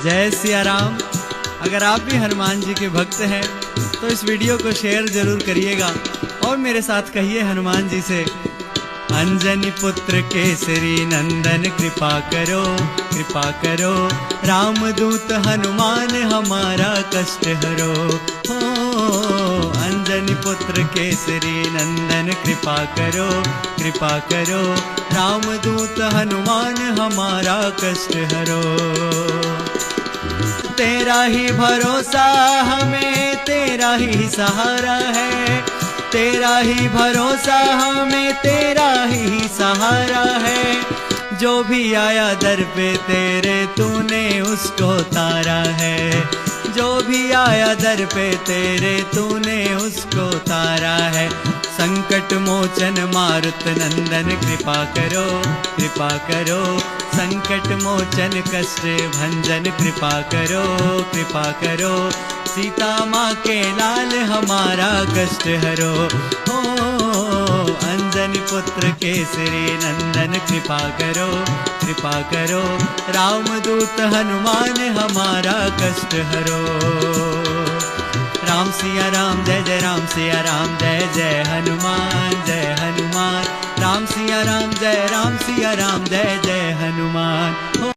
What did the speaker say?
जय सिया राम। अगर आप भी हनुमान जी के भक्त हैं तो इस वीडियो को शेयर जरूर करिएगा और मेरे साथ कहिए हनुमान जी से, अंजनी पुत्र केसरी नंदन कृपा करो, रामदूत हनुमान हमारा कष्ट हरो। हो अंजनी पुत्र केसरी नंदन कृपा करो, रामदूत हनुमान हमारा कष्ट हरो। तेरा ही भरोसा हमें, तेरा ही सहारा है, तेरा ही भरोसा हमें, तेरा ही सहारा है। जो भी आया दर पे तेरे तूने उसको तारा है, जो भी आया दर पे तेरे तूने उसको तारा है। संकट मोचन मारुत नंदन कृपा करो, संकट मोचन कष्ट भंजन कृपा करो, सीता माँ के लाल हमारा कष्ट हरो। हो अंजनी पुत्र केसरी नंदन कृपा करो, रामदूत हनुमान हमारा कष्ट हरो। राम सिया राम जय जय राम सिया राम जय जय हनुमान, राम सिया राम जय राम सिया राम जय जय हनुमान।